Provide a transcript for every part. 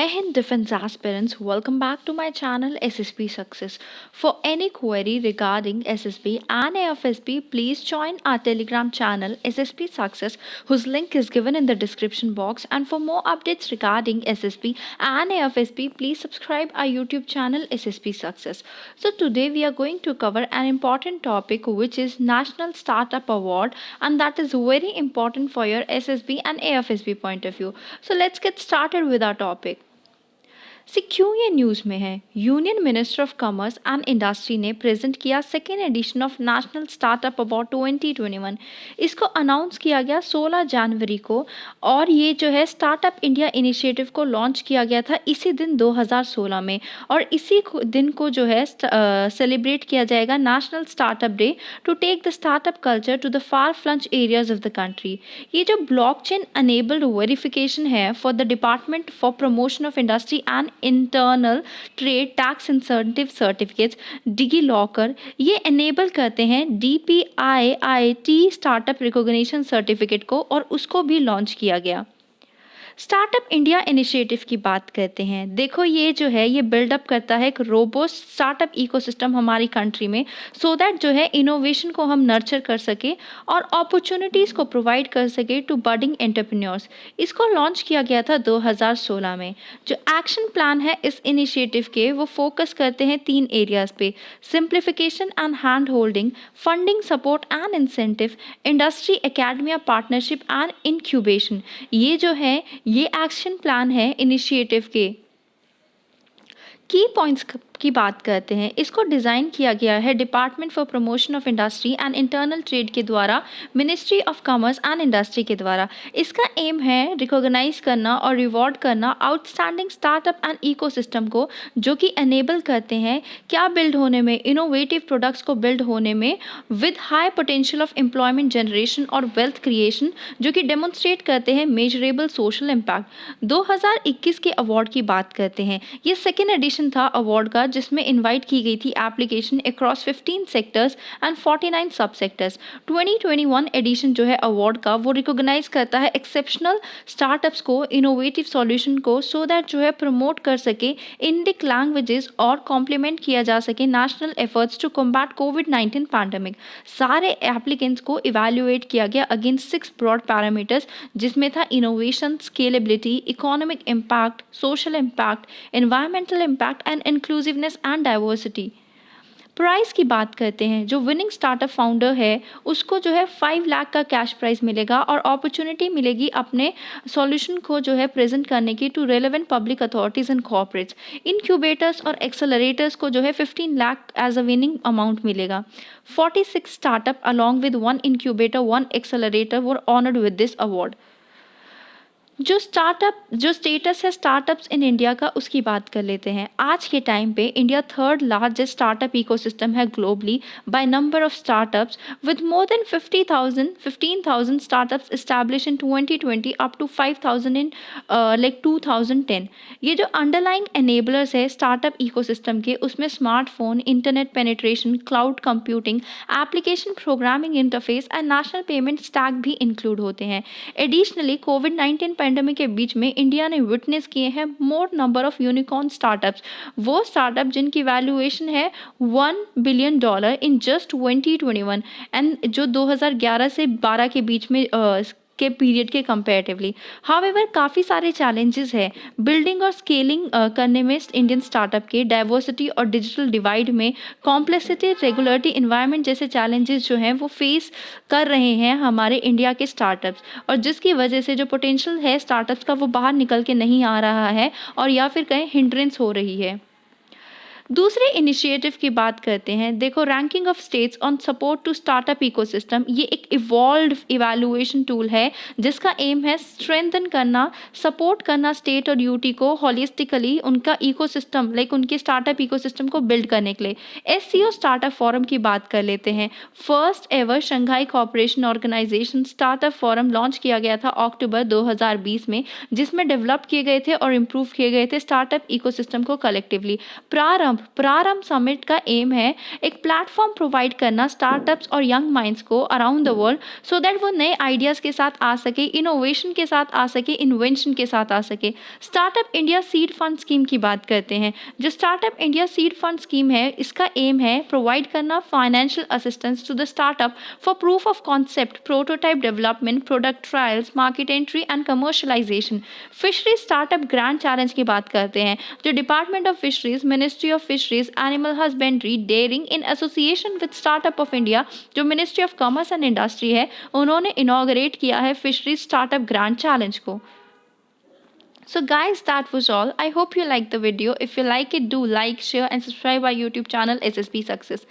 Jai Hind Defense aspirants, welcome back to my channel SSB Success. For any query regarding SSB and AFSB, please join our Telegram channel SSB Success, whose link is given in the description box. And for more updates regarding SSB and AFSB, please subscribe our YouTube channel SSB Success. So today we are going to cover an important topic, which is National Startup Award, and that is very important for your SSB and AFSB point of view. So let's get started with our topic. क्यों ये news में है? Union minister of commerce and industry ने present किया second edition of national startup award 2021। इसको announce किया गया 16 जनवरी को, और ये जो है स्टार्टअप इंडिया इनिशिएटिव को लॉन्च किया गया था इसी दिन 2016 में, और इसी दिन को जो है सेलिब्रेट किया जाएगा national startup day to take the startup culture to the far flung areas of the country. ये जो ब्लॉकचेन अनेबल्ड वेरिफिकेशन है for the department for promotion of industry and internal trade tax incentive certificates DigiLocker, ये enable करते हैं DPIIT startup recognition certificate को, और उसको भी लॉन्च किया गया। स्टार्टअप इंडिया इनिशिएटिव की बात करते हैं। देखो ये जो है ये बिल्डअप करता है एक रोबोस्ट स्टार्टअप इकोसिस्टम हमारी कंट्री में, सो दैट जो है इनोवेशन को हम नर्चर कर सके और अपॉर्चुनिटीज़ को प्रोवाइड कर सके टू बडिंग एंटरप्रेन्योर्स। इसको लॉन्च किया गया था 2016 में। जो एक्शन प्लान है इस इनिशिएटिव के, वो फोकस करते हैं 3 एरियाज पे: simplification and hand holding, funding support and incentive, industry academia partnership and incubation. ये जो है ये एक्शन प्लान है इनिशिएटिव के। की पॉइंट्स की बात करते हैं। इसको डिज़ाइन किया गया है department for promotion of industry and internal trade के द्वारा, ministry of commerce and industry के द्वारा। इसका एम है रिकॉग्नाइज करना और रिवॉर्ड करना आउटस्टैंडिंग स्टार्टअप एंड इकोसिस्टम को, जो कि एनेबल करते हैं क्या बिल्ड होने में, इनोवेटिव प्रोडक्ट्स को बिल्ड होने में with high potential of employment generation और वेल्थ क्रिएशन, जो कि डेमोन्स्ट्रेट करते हैं मेजरेबल सोशल इम्पैक्ट। 2021 के अवार्ड की बात करते हैं। ये सेकेंड एडिशन था अवार्ड का, जिसमें इनवाइट की गई थी एप्लीकेशन अक्रॉस 15 सेक्टर्स एंड 49 सब सेक्टर्स। 2021 एडिशन जो है अवार्ड का, वो रिकॉग्नाइज करता है एक्सेप्शनल स्टार्टअप्स को, इनोवेटिव सॉल्यूशन को, सो दैट जो है प्रमोट कर सके इंडिक लैंग्वेजेस और कॉम्प्लीमेंट किया जा सके नेशनल एफर्ट्स टू कॉम्बैट कोविड-19 पैंडेमिक। सारे एप्लीकेंट्स को इवैल्यूएट किया गया अगेंस्ट 6 ब्रॉड पैरामीटर्स, जिसमें था innovation, scalability, economic impact, social impact, environmental impact and inclusiveness and diversity. Prize की बात करते हैं। जो विनिंग स्टार्टअप फाउंडर है उसको जो है 5 लाख का कैश प्राइज मिलेगा, और अपॉर्चुनिटी मिलेगी अपने सॉल्यूशन को जो है प्रेजेंट करने की to relevant public authorities and corporates. Incubators और एक्सेलरेटर्स को जो है 15 lakh as a winning amount मिलेगा। 46 startup along with 1 incubator 1 accelerator were honoured with this award. जो स्टेटस है स्टार्टअप्स इन इंडिया का, उसकी बात कर लेते हैं। आज के टाइम पे India 3rd largest startup ecosystem है globally by number of startups, with more than 15,000 startups establish in 2020 up to 5,000 in 2010। ये जो अंडरलाइंग एनेबलर्स है स्टार्टअप इकोसिस्टम के, उसमें smartphone, internet penetration, cloud computing, application programming interface and national payment stack भी include होते हैं। Additionally कोविड-19 pandemic के बीच में इंडिया ने विटनेस किए हैं मोर नंबर ऑफ यूनिकॉर्न स्टार्टअप्स, वो स्टार्टअप जिनकी वैल्यूएशन है $1 बिलियन इन जस्ट 2021, एंड जो 2011 से 12 के बीच में के पीरियड के कंपैरेटिवली। हाउएवर काफ़ी सारे चैलेंजेस है बिल्डिंग और स्केलिंग करने में इंडियन स्टार्टअप के, डाइवर्सिटी और डिजिटल डिवाइड में, कॉम्प्लेक्सिटी, रेगुलेटरी इन्वायरमेंट जैसे चैलेंजेस जो हैं वो फेस कर रहे हैं हमारे इंडिया के स्टार्टअप्स, और जिसकी वजह से जो पोटेंशियल है स्टार्टअप्स का वो बाहर निकल के नहीं आ रहा है, और या फिर कहीं हिंड्रेंस हो रही है। दूसरे इनिशिएटिव की बात करते हैं। देखो, ranking of states on support to startup ecosystem, ये एक इवॉल्व इवैल्यूएशन टूल है जिसका एम है स्ट्रेंथन करना, सपोर्ट करना स्टेट और यूटी को होलिस्टिकली उनका इकोसिस्टम, लाइक उनके स्टार्टअप इकोसिस्टम को बिल्ड करने के लिए। एससीओ स्टार्टअप फोरम की बात कर लेते हैं। First ever Shanghai cooperation organisation startup forum launch किया गया था अक्टूबर 2020 में, जिसमें डेवलप किए गए थे और इम्प्रूव किए गए थे स्टार्टअप इकोसिस्टम को कलेक्टिवली। प्रारंभ प्रारंभ समिट का एम है एक प्लेटफॉर्म प्रोवाइड करना स्टार्टअप्स और यंग माइंड्स को around the world, so that वो नए आइडियाज़ के साथ आ सके, इनोवेशन के साथ आ सके, इन्वेंशन के साथ आ सके। Startup India seed fund scheme की बात करते हैं। जो startup India seed fund scheme है, इसका एम है प्रोवाइड करना financial assistance to the startup for proof of concept, prototype development, product trials, market entry and commercialisation. Fishery startup grand challenge की बात करते हैं, जो department of fisheries, ministry of fisheries, animal husbandry, dairying in association with startup of India, जो ministry of commerce and industry है, उन्होंने inaugurate किया है फिशरी स्टार्टअप ग्रैंड चैलेंज को। So guys, that was all. I hope you liked the video. If you like it, do like, share and subscribe our YouTube channel SSP Success.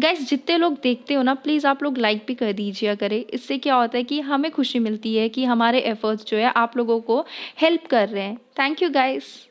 Guys, जितने लोग देखते हो ना, please आप लोग like भी कर दीजिए करें। इससे क्या होता है कि हमें खुशी मिलती है कि हमारे एफर्ट्स जो है आप लोगों को हेल्प कर रहे हैं। Thank you guys.